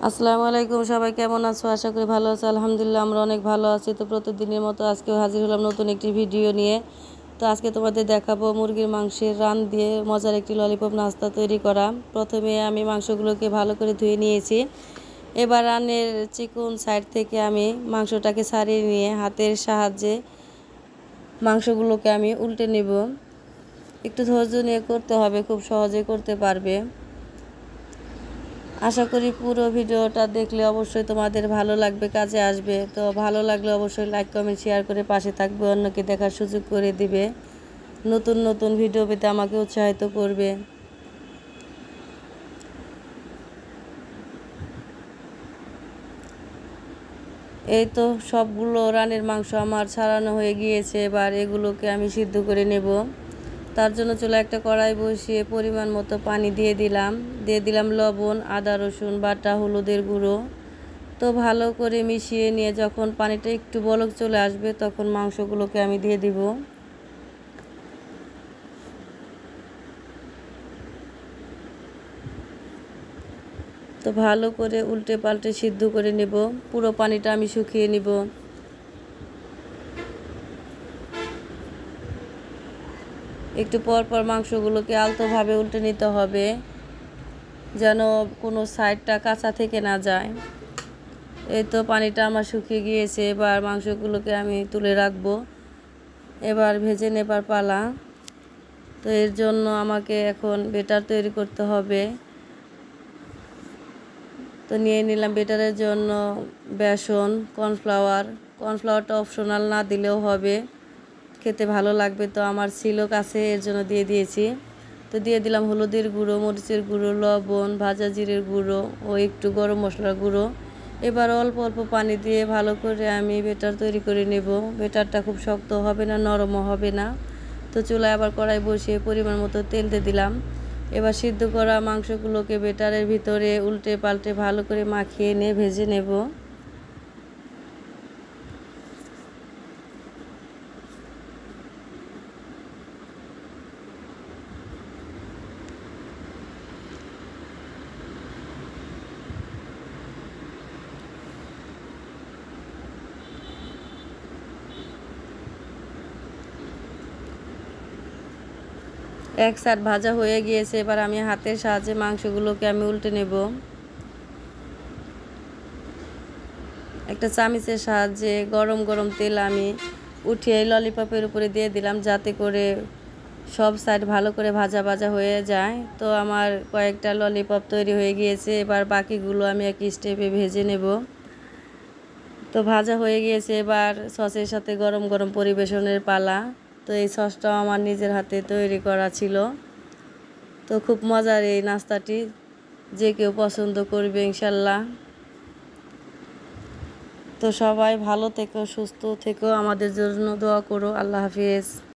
আসসালামু আলাইকুম, সবাই কেমন আছো? আশা করি ভালো আছো। আলহামদুলিল্লাহ আমরা অনেক ভালো আছি। তো প্রতিদিনের মতো আজকেও হাজির হলাম নতুন একটি ভিডিও নিয়ে। তো আজকে তোমাদের দেখাবো মুরগির মাংসের রান দিয়ে মজার একটি ললিপপ নাস্তা তৈরি করা। প্রথমে আমি মাংসগুলোকে ভালো করে ধুয়ে নিয়েছি। এবার রানের চিকন সাইড থেকে আমি মাংসটাকে ছাড়িয়ে নিয়ে হাতের সাহায্যে মাংসগুলোকে আমি উল্টে নেব। একটু ধৈর্য নিয়ে করতে হবে, খুব সহজে করতে পারবে। আশা করি পুরো ভিডিওটা দেখলে অবশ্যই তোমাদের ভালো লাগবে, কাজে আসবে। তো ভালো লাগলে অবশ্যই লাইক কমেন্ট শেয়ার করে পাশে থাকবে, অন্যকে দেখার সুযোগ করে দিবে। নতুন নতুন ভিডিও পেতে আমাকে উৎসাহিত করবে। এই তো সবগুলো রানের মাংস আমার ছাড়ানো হয়ে গিয়েছে। এবার এগুলোকে আমি সিদ্ধ করে নেব। তার জন্য চুলা একটা কড়াই বসিয়ে পরিমাণ মতো পানি দিয়ে দিলাম লবণ, আদা রসুন বাটা, হলুদের গুঁড়ো। তো ভালো করে মিশিয়ে নিয়ে যখন পানিটা একটু বলক চলে আসবে তখন মাংসগুলোকে আমি দিয়ে দিব। তো ভালো করে উল্টে পাল্টে সিদ্ধ করে নেব। পুরো পানিটা আমি শুকিয়ে নিব। একটু পর পর মাংসগুলোকে আলতোভাবে উল্টে নিতে হবে, যেন কোনো সাইডটা কাঁচা থেকে না যায়। এই তো পানিটা আমার শুকিয়ে গিয়েছে। এবার মাংসগুলোকে আমি তুলে রাখবো। এবার ভেজে নেবার পালা। তো এর জন্য আমাকে এখন বেটার তৈরি করতে হবে। তো নিয়ে নিলাম বেটারের জন্য বেসন, কর্নফ্লাওয়ারটা অপশনাল, না দিলেও হবে, খেতে ভালো লাগবে। তো আমার ছিল কাছে, এর জন্য দিয়ে দিয়েছি। তো দিয়ে দিলাম হলুদের গুঁড়ো, মরিচের গুঁড়ো, লবণ, ভাজা জিরের গুঁড়ো ও একটু গরম মশলার গুঁড়ো। এবার অল্প অল্প পানি দিয়ে ভালো করে আমি বেটার তৈরি করে নেব। বেটারটা খুব শক্ত হবে না, নরমও হবে না। তো চুলায় আবার কড়াই বসিয়ে পরিমাণ মতো তেল দিয়ে দিলাম। এবার সিদ্ধ করা মাংসগুলোকে বেটারের ভিতরে উল্টে পাল্টে ভালো করে মাখিয়ে নিয়ে ভেজে নেব। এক সাইড ভাজা হয়ে গিয়েছে। এবার আমি হাতের সাহায্যে মাংসগুলোকে আমি উল্টে নেব। একটা চামচের সাহায্যে গরম গরম তেল আমি উঠিয়ে ললিপপের উপরে দিয়ে দিলাম, যাতে করে সব সাইড ভালো করে ভাজা ভাজা হয়ে যায়। তো আমার কয়েকটা ললিপপ তৈরি হয়ে গিয়েছে। এবার বাকিগুলো আমি এক স্টেপে ভেজে নেব। তো ভাজা হয়ে গিয়েছে। এবার সসের সাথে গরম গরম পরিবেশনের পালা। তো এই সসটাও আমার নিজের হাতে তৈরি করা ছিল। তো খুব মজার এই নাস্তাটি, যে কেউ পছন্দ করবে ইনশাল্লাহ। তো সবাই ভালো থেকো, সুস্থ থেকো, আমাদের জন্য দোয়া করো। আল্লাহ হাফিজ।